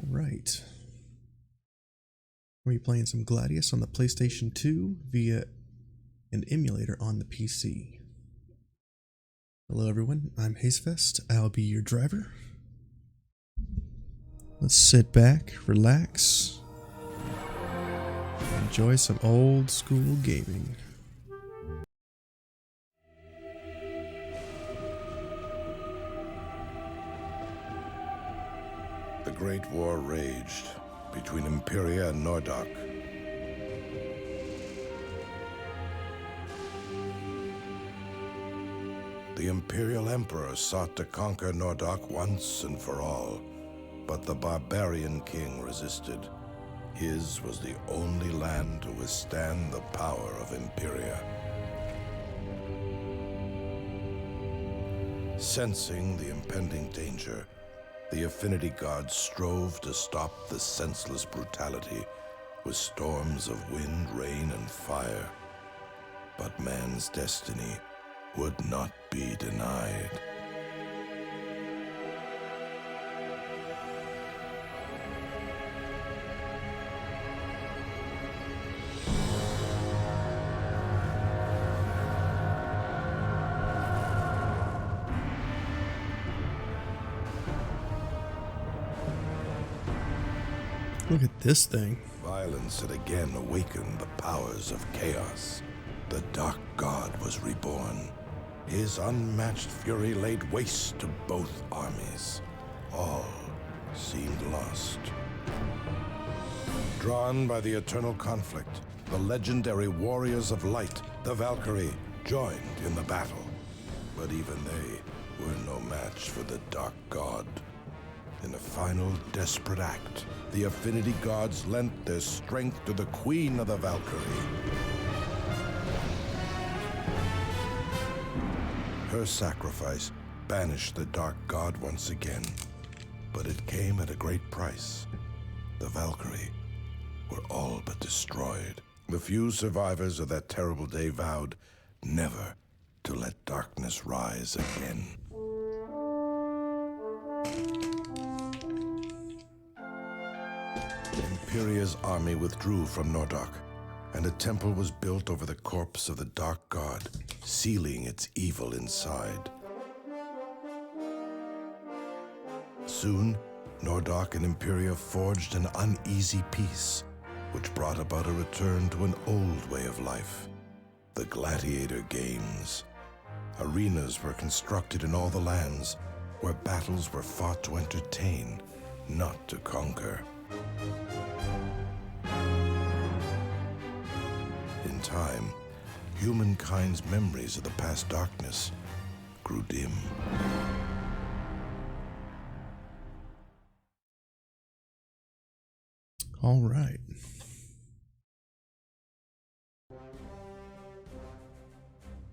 Alright. We'll be playing some Gladius on the PlayStation 2 via an emulator on the PC. Hello everyone, I'm Hazefest. I'll be your driver. Let's sit back, relax, enjoy some old school gaming. The Great War raged between Imperia and Nordagh. The Imperial Emperor sought to conquer Nordagh once and for all, but the Barbarian king resisted. His was the only land to withstand the power of Imperia. Sensing the impending danger, the affinity gods strove to stop the senseless brutality with storms of wind, rain, and fire. But man's destiny would not be denied. Look at this thing. Violence had again awakened the powers of chaos. The Dark God was reborn. His unmatched fury laid waste to both armies. All seemed lost. Drawn by the eternal conflict, the legendary warriors of light, the Valkyrie, joined in the battle. But even they were no match for the Dark God. In a final desperate act, the affinity gods lent their strength to the Queen of the Valkyrie. Her sacrifice banished the Dark God once again, but it came at a great price. The Valkyrie were all but destroyed. The few survivors of that terrible day vowed never to let darkness rise again. Imperia's army withdrew from Nordagh, and a temple was built over the corpse of the Dark God, sealing its evil inside. Soon, Nordagh and Imperia forged an uneasy peace, which brought about a return to an old way of life, the Gladiator games. Arenas were constructed in all the lands, where battles were fought to entertain, not to conquer. In time, humankind's memories of the past darkness grew dim. All right.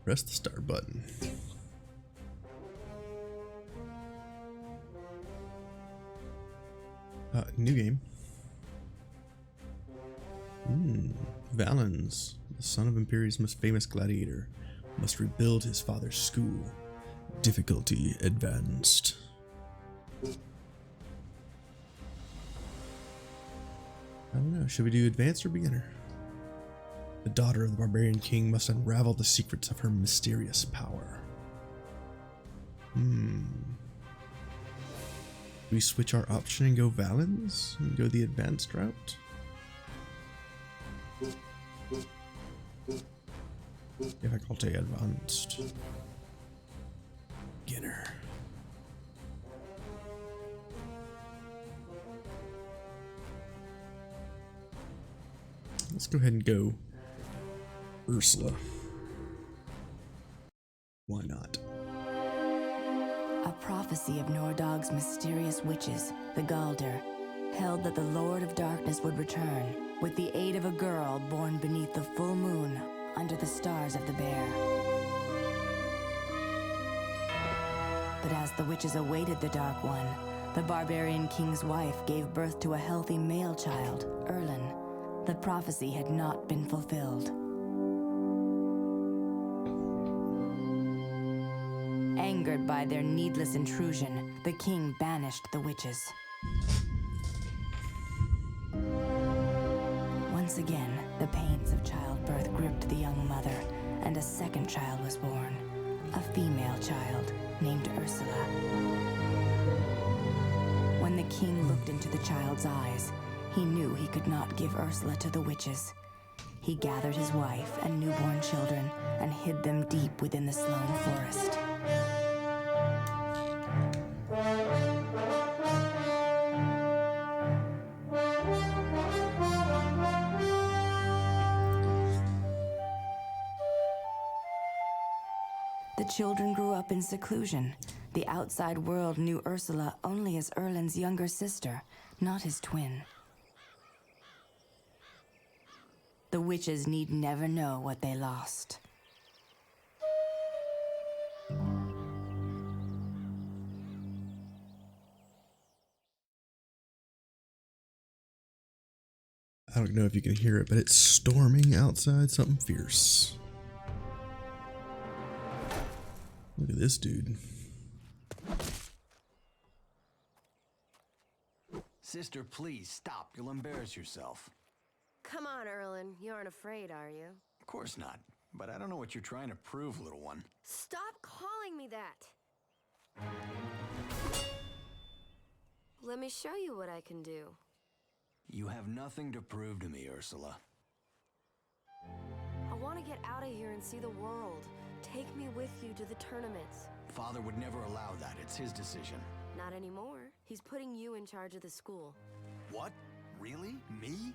Press the start button. New game. Valens, the son of Imperia's most famous gladiator, must rebuild his father's school. Difficulty advanced. I don't know, should we do advanced or beginner? The daughter of the Barbarian king must unravel the secrets of her mysterious power. We switch our option and go Valens and go the advanced route? Difficulty advanced. Beginner. Let's go ahead and go Ursula. Why not? A prophecy of Nordagh's mysterious witches, the Galder, held that the Lord of Darkness would return with the aid of a girl born beneath the full moon under the stars of the Bear. But as the witches awaited the Dark One, the Barbarian king's wife gave birth to a healthy male child, Erlin. The prophecy had not been fulfilled. Angered by their needless intrusion, the king banished the witches. Once again, the pains of childbirth gripped the young mother, and a second child was born, a female child named Ursula. When the king looked into the child's eyes, he knew he could not give Ursula to the witches. He gathered his wife and newborn children and hid them deep within the Sloane Forest. The children grew up in seclusion. The outside world knew Ursula only as Erlin's younger sister, not his twin. The witches need never know what they lost. I don't know if you can hear it, but it's storming outside something fierce. Look at this dude. Sister, please stop. You'll embarrass yourself. Come on, Erlin. You aren't afraid, are you? Of course not. But I don't know what you're trying to prove, little one. Stop calling me that! Let me show you what I can do. You have nothing to prove to me, Ursula. I want to get out of here and see the world. Take me with you to the tournaments. Father would never allow that. It's his decision. Not anymore. He's putting you in charge of the school. What? Really? Me?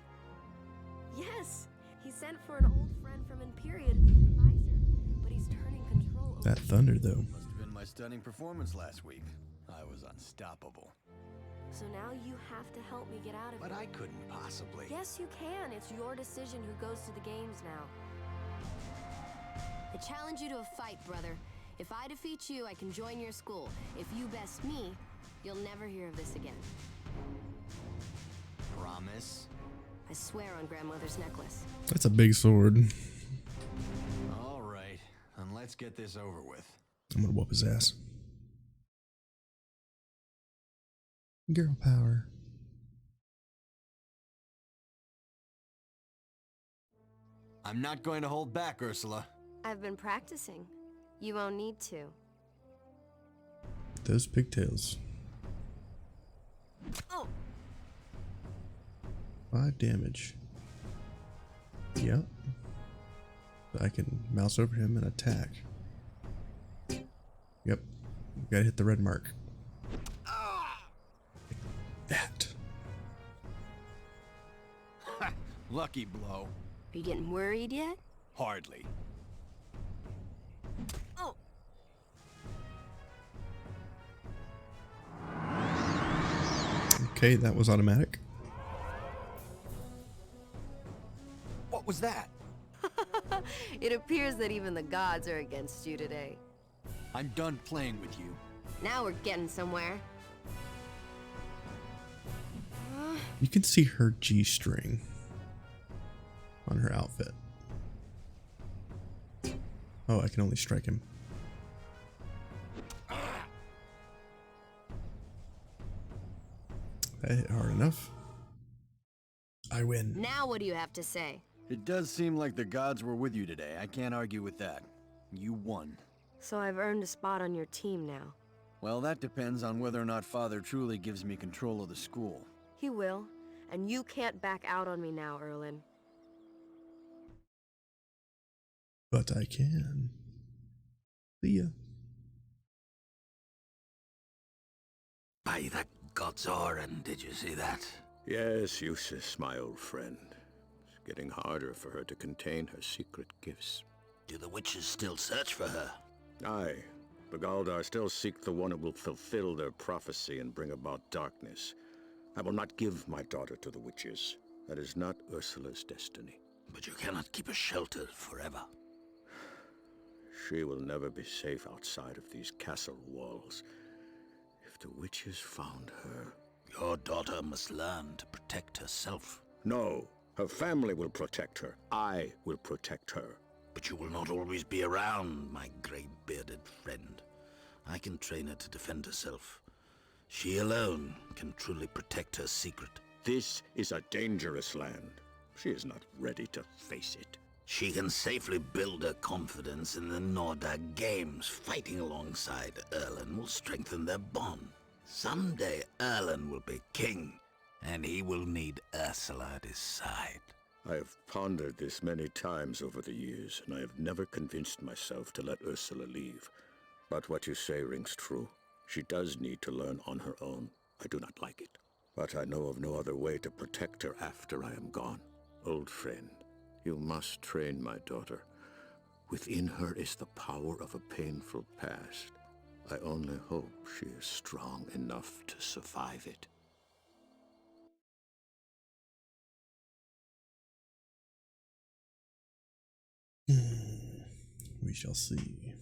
Yes! He sent for an old friend from Imperia to be an advisor, but he's turning control over... That thunder, though. Must have been my stunning performance last week. I was unstoppable. So now you have to help me get out of But here. I couldn't possibly. Yes, you can. It's your decision who goes to the games now. I challenge you to a fight, brother. If I defeat you, I can join your school. If you best me, you'll never hear of this again. Promise? I swear on grandmother's necklace. That's a big sword. All right. Then let's get this over with. I'm gonna whoop his ass. Girl power. I'm not going to hold back, Ursula. I've been practicing. You won't need to. Those pigtails. Oh! 5 damage. Yep. I can mouse over him and attack. Yep. Gotta hit the red mark. That. Lucky blow. Are you getting worried yet? Hardly. Oh! Okay, that was automatic. What was that? It appears that even the gods are against you today. I'm done playing with you. Now we're getting somewhere. You can see her G-string on her outfit. Oh, I can only strike him. That hit hard enough. I win. Now what do you have to say? It does seem like the gods were with you today. I can't argue with that. You won. So I've earned a spot on your team now. Well, that depends on whether or not Father truly gives me control of the school. He will, and you can't back out on me now, Erlin. But I can. See ya. By the gods, Oren, did you see that? Yes, Eustace, my old friend. It's getting harder for her to contain her secret gifts. Do the witches still search for her? Aye, the Galdar still seek the one who will fulfill their prophecy and bring about darkness. I will not give my daughter to the witches. That is not Ursula's destiny. But you cannot keep her sheltered forever. She will never be safe outside of these castle walls. If the witches found her... Your daughter must learn to protect herself. No, her family will protect her. I will protect her. But you will not always be around, my grey-bearded friend. I can train her to defend herself. She alone can truly protect her secret. This is a dangerous land. She is not ready to face it. She can safely build her confidence in the Nordagh games. Fighting alongside Erlen will strengthen their bond. Someday Erlen will be king, and he will need Ursula at his side. I have pondered this many times over the years, and I have never convinced myself to let Ursula leave. But what you say rings true. She does need to learn on her own. I do not like it. But I know of no other way to protect her after I am gone. Old friend, you must train my daughter. Within her is the power of a painful past. I only hope she is strong enough to survive it. We shall see.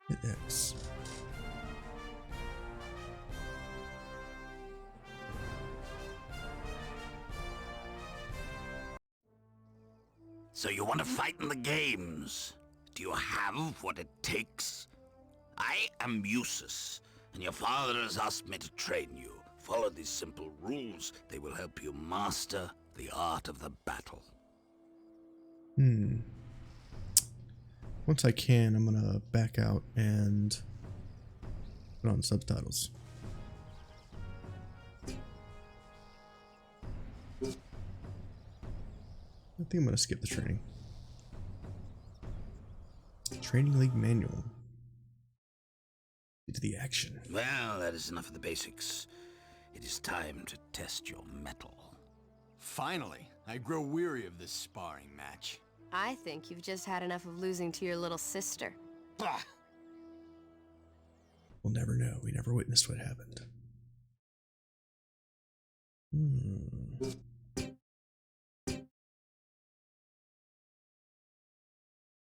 Hit X. So you want to fight in the games? Do you have what it takes? I am Musus, and your father has asked me to train you. Follow these simple rules. They will help you master the art of the battle. Once I can, I'm gonna back out and put on subtitles. I think I'm gonna skip the training. Training League Manual. Get to the action. Well, that is enough of the basics. It is time to test your mettle. Finally, I grow weary of this sparring match. I think you've just had enough of losing to your little sister. Bah! We'll never know. We never witnessed what happened.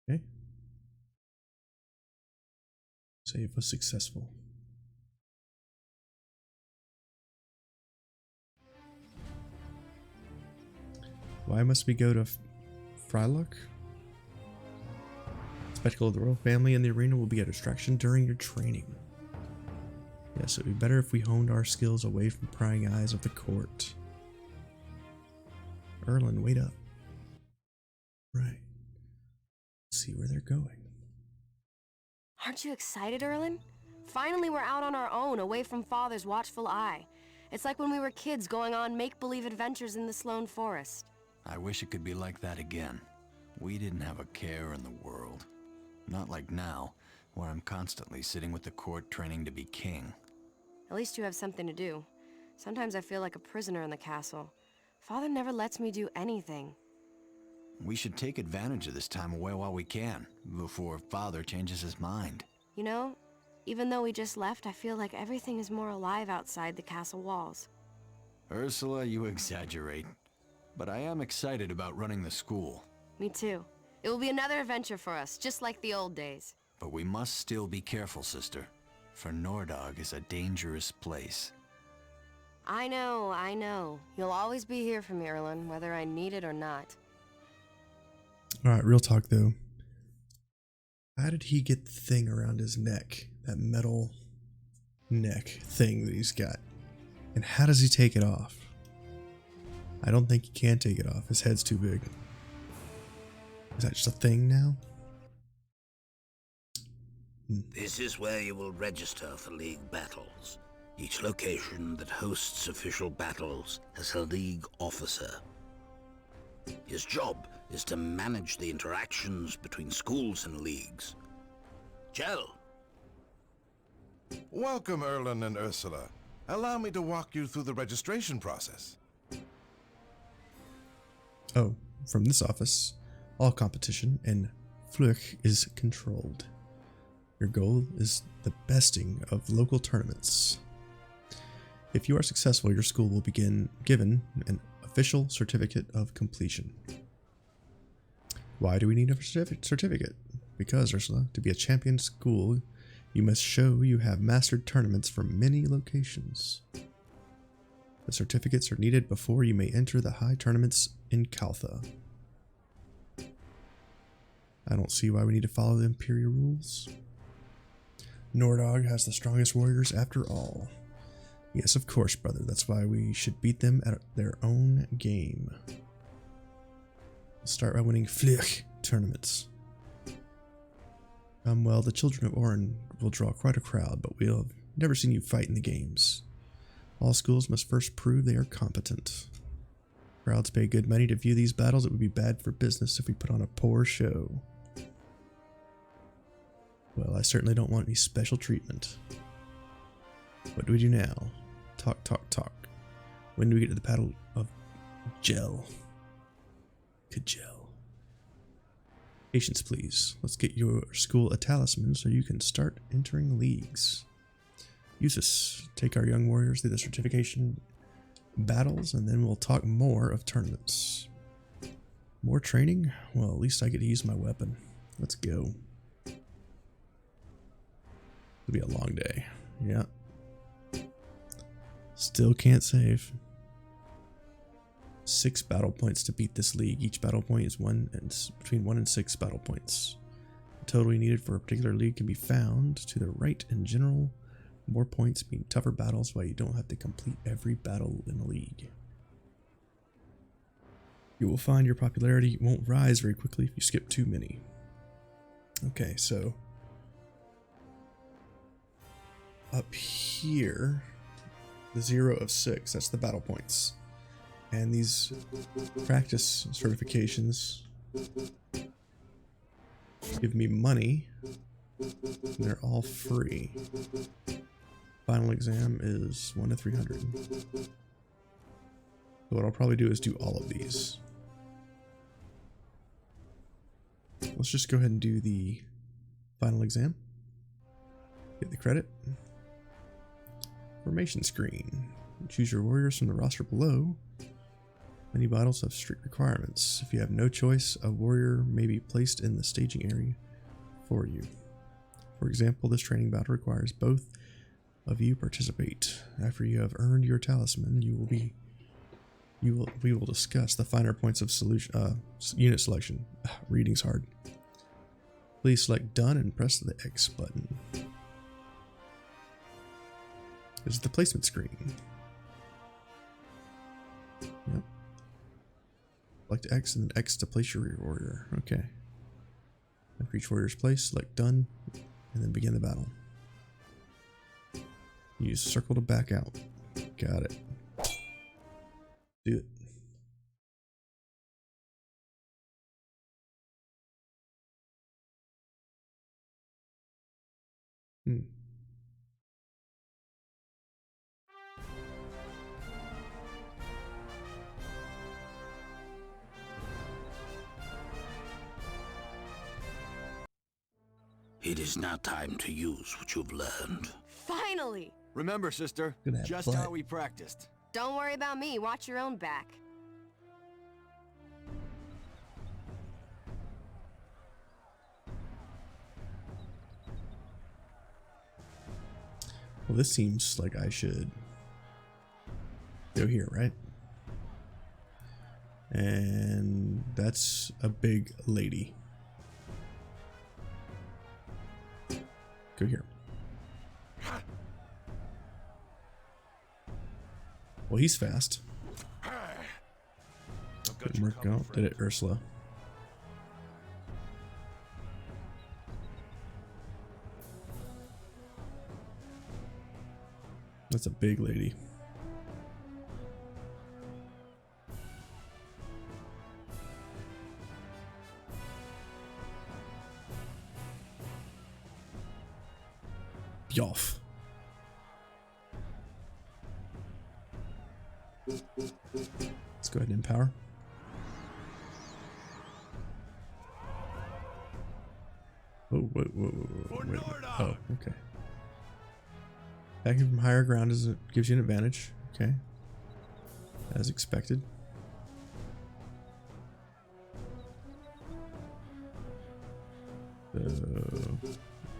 Okay. Save was successful. Why must we go to Frylock? Spectacle of the royal family in the arena will be a distraction during your training. Yes, it would be better if we honed our skills away from prying eyes of the court. Erlen, wait up. Right. Let's see where they're going. Aren't you excited, Erlen? Finally, we're out on our own, away from Father's watchful eye. It's like when we were kids going on make-believe adventures in the Sloan Forest. I wish it could be like that again. We didn't have a care in the world. Not like now, where I'm constantly sitting with the court training to be king. At least you have something to do. Sometimes I feel like a prisoner in the castle. Father never lets me do anything. We should take advantage of this time away while we can, before Father changes his mind. You know, even though we just left, I feel like everything is more alive outside the castle walls. Ursula, you exaggerate. But I am excited about running the school. Me too. It will be another adventure for us, just like the old days. But we must still be careful, sister. For Nordagh is a dangerous place. I know, I know. You'll always be here for me, Erlen, whether I need it or not. Alright, real talk though. How did he get the thing around his neck? That metal neck thing that he's got. And how does he take it off? I don't think he can take it off. His head's too big. Is that just a thing now? This is where you will register for League battles. Each location that hosts official battles has a League officer. His job is to manage the interactions between schools and leagues. Jell. Welcome, Erlen and Ursula. Allow me to walk you through the registration process. Oh, from this office, all competition and Fluch is controlled. Your goal is the besting of local tournaments. If you are successful, your school will begin given an official certificate of completion. Why do we need a certificate? Because, Ursula, to be a champion school, You must show you have mastered tournaments from many locations. The certificates are needed before you may enter the high tournaments in Caltha. I don't see why we need to follow the Imperial rules. Nordagh has the strongest warriors after all. Yes, of course, brother. That's why we should beat them at their own game. We'll start by winning Flich tournaments. Well, the children of Orin will draw quite a crowd, but we'll have never seen you fight in the games. All schools must first prove they are competent. Crowds pay good money to view these battles. It would be bad for business if we put on a poor show. Well, I certainly don't want any special treatment. What do we do now? Talk, talk, talk. When do we get to the Battle of Gel? Kajel. Patience, please. Let's get your school a talisman so you can start entering leagues. Use this. Take our young warriors through the certification battles, and then we'll talk more of tournaments. More training? Well, at least I get to use my weapon. Let's go. It'll be a long day. Yeah. Still can't save. 6 battle points to beat this league. Each battle point is between 1 and 6 battle points. The total you needed for a particular league can be found to the right in general. More points mean tougher battles, while you don't have to complete every battle in the league. You will find your popularity won't rise very quickly if you skip too many. Okay, so up here, the 0 of 6, that's the battle points. And these practice certifications give me money, and they're all free. Final exam is 1 to 300. So what I'll probably do is do all of these. Let's just go ahead and do the final exam. Get the credit. Formation screen. Choose your warriors from the roster below. Many battles have strict requirements. If you have no choice, a warrior may be placed in the staging area for you. For example, this training battle requires both of you participate. After you have earned your talisman, we will discuss the finer points of unit selection. Reading's hard. Please select done and press the X button. This is the placement screen. Yep. Select X and then X to place your warrior. Okay. After each warrior's place, select done and then begin the battle. Use circle to back out. Got it. Do it. It is now time to use what you've learned. Finally! Remember, sister, just fun. how we practiced. Don't worry about me. Watch your own back. Well, this seems like I should go here, right? And that's a big lady. Go here. Well, he's fast. Didn't work out, did it, Ursula? That's a big lady. Yoff. Let's go ahead and empower. Oh, wait. Oh, okay. Attacking from higher ground gives you an advantage. Okay. As expected.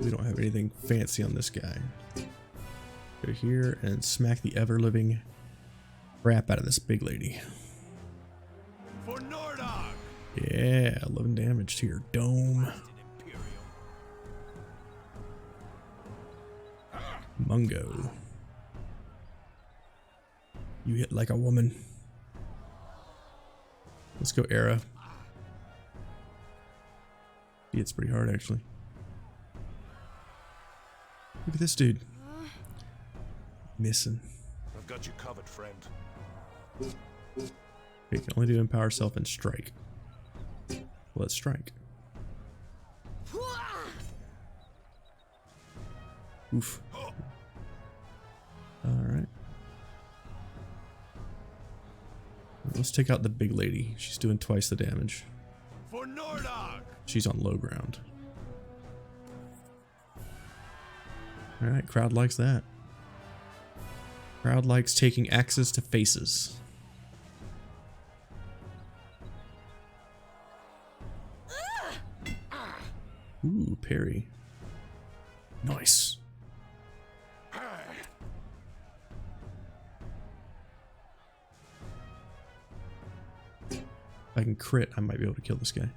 We don't have anything fancy on this guy. Go here and smack the ever-living crap out of this big lady. For Nordagh! Yeah, 11 damage to your dome. Mungo. You hit like a woman. Let's go Era. He hits pretty hard actually. Look at this dude. Missing. I've got you covered, friend. Okay, can only do empower self and strike. Let's strike. Oof. Alright. Let's take out the big lady. She's doing twice the damage. For Nordagh! She's on low ground. Alright, crowd likes that. Crowd likes taking axes to faces. Ooh, parry. Nice. If I can crit, I might be able to kill this guy.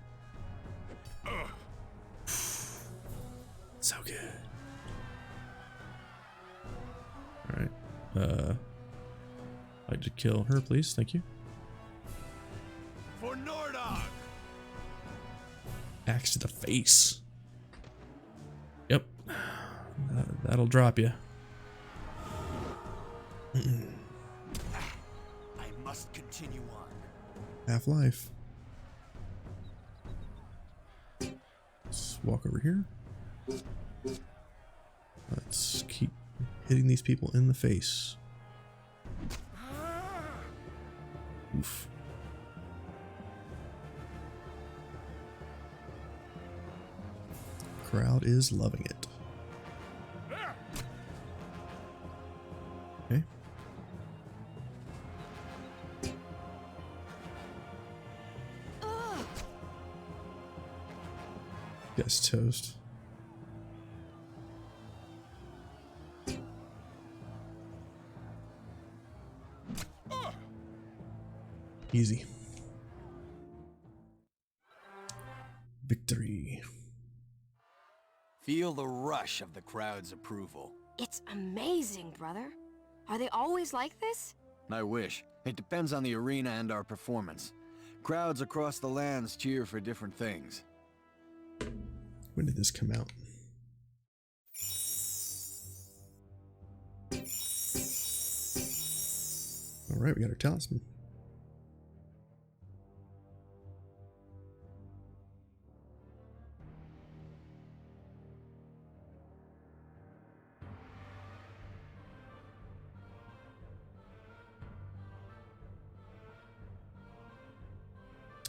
So good. Alright. I'd like to kill her, please. Thank you. For Nordagh! Axe to the face. Yep. That'll drop you. I must continue on. Half-life. Let's walk over here. Let's keep hitting these people in the face. Oof. Crowd is loving it. Okay. Guess toast. Easy. Victory. Feel the rush of the crowd's approval. It's amazing, brother. Are they always like this? I wish. It depends on the arena and our performance. Crowds across the lands cheer for different things. When did this come out? Alright, we got our talisman.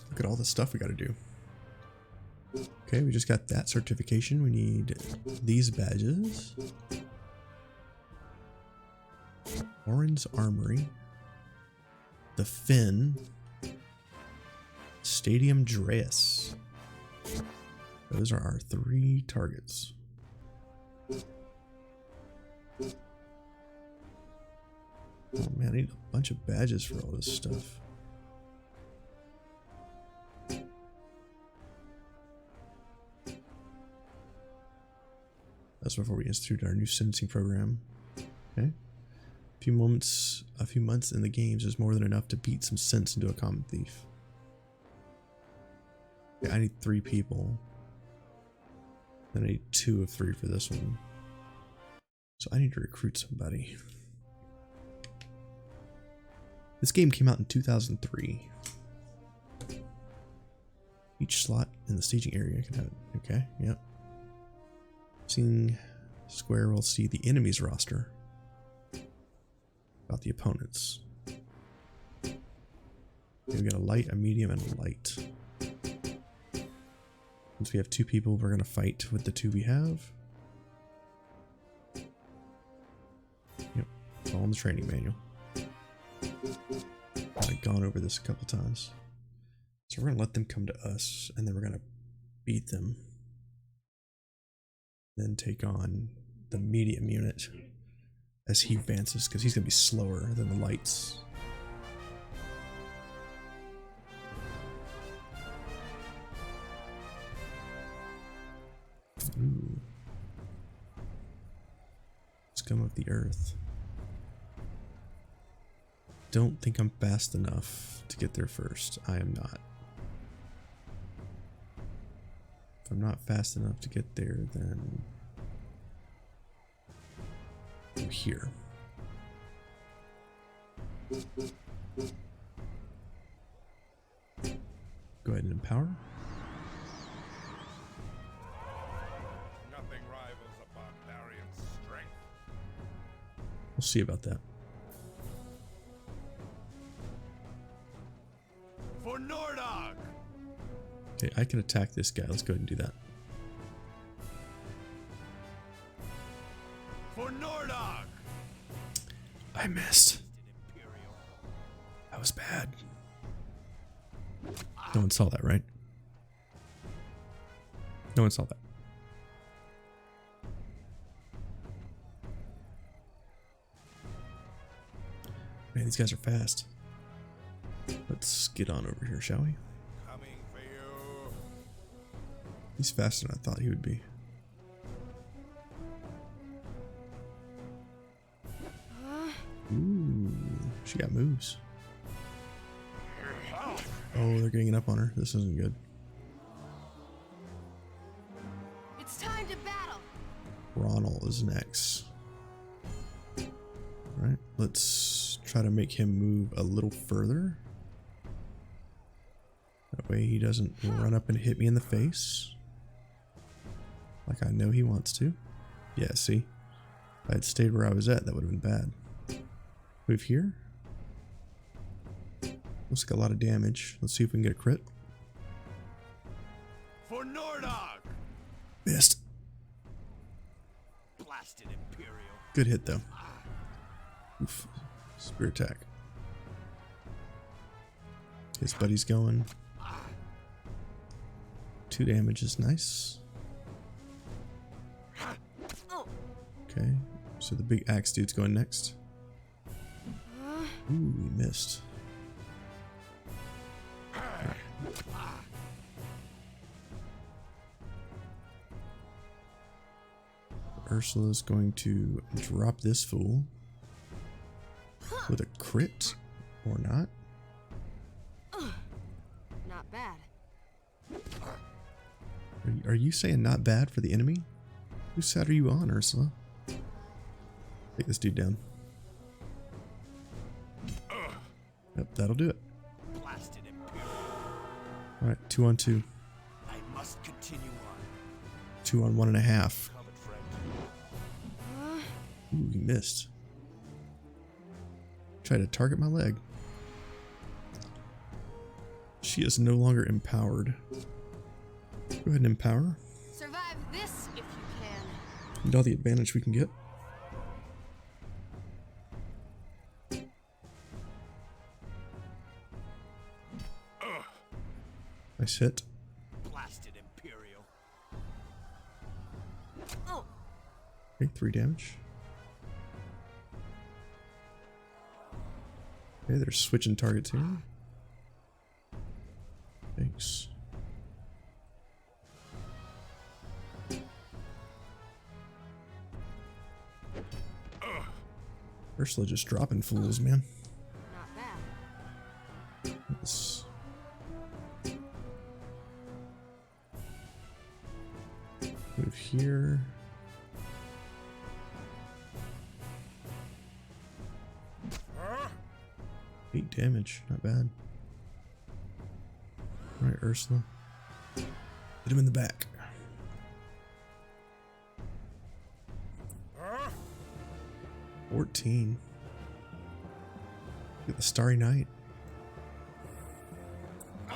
Look at all the stuff we got to do. Okay, we just got that certification. We need these badges. Orin's Armory. The Finn. Stadium Dress. Those are our 3 targets. Oh man, I need a bunch of badges for all this stuff. That's before we institute our new sentencing program. Okay. A few months in the games is more than enough to beat some sense into a common thief. Okay, I need 3 people. Then I need 2 of 3 for this one. So I need to recruit somebody. This game came out in 2003. Each slot in the staging area can have it. Okay, yep. Seeing square, we'll see the enemy's roster. About the opponents. Okay, we got a light, a medium, and a light. Once we have 2 people, we're going to fight with the 2 we have. Yep, it's all in the training manual. I've gone over this a couple times. So we're going to let them come to us, and then we're going to beat them. Then take on the medium unit as he advances, because he's going to be slower than the lights. Ooh. Scum of the earth. Don't think I'm fast enough to get there first. I am not. If I'm not fast enough to get there, then I'm here. Go ahead and empower. Nothing rivals a barbarian's strength. We'll see about that. For Nordagh! Okay, I can attack this guy. Let's go ahead and do that. For Nordagh! I missed. That was bad. No one saw that, right? No one saw that. Man, these guys are fast. Let's get on over here, shall we? Coming for you. He's faster than I thought he would be. Ooh, she got moves. Oh, they're ganging up on her. This isn't good. It's time to battle. Ronald is next. Alright, let's try to make him move a little further. That way he doesn't run up and hit me in the face. Like I know he wants to. Yeah, see? If I had stayed where I was at, that would have been bad. Move here. Looks like a lot of damage. Let's see if we can get a crit. For Nordagh! Missed. Blasted Imperial. Good hit though. Oof. Spear attack. His buddy's going. 2 damage is nice. Okay, so the big axe dude's going next. Ooh, he missed. Ursula's going to drop this fool with a crit or not. Not bad. Are you saying not bad for the enemy? Whose side are you on, Ursula? Take this dude down. Yep, that'll do it. Blasted Imperial. Alright, 2 on 2. I must continue on. 2 on 1.5. Covered, friend. Ooh, he missed. Tried to target my leg. She is no longer empowered. Go ahead and empower. Survive this if you can. Need all the advantage we can get. Nice hit. Blasted Imperial. Okay, 3 damage. Okay, they're switching targets here. Thanks. Ursula just dropping fools, man. Not bad. Let's move here. Huh? 8 damage, not bad. Alright, Ursula. Hit him in the back. Huh? 14. Look at the Starry Night. Oh,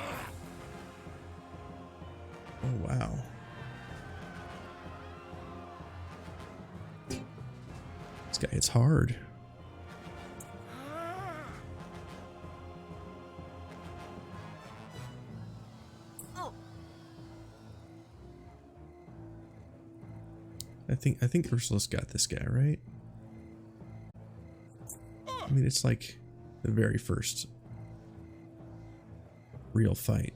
wow. This guy hits hard. think Ursula's got this guy, right? I mean, it's like the very first real fight.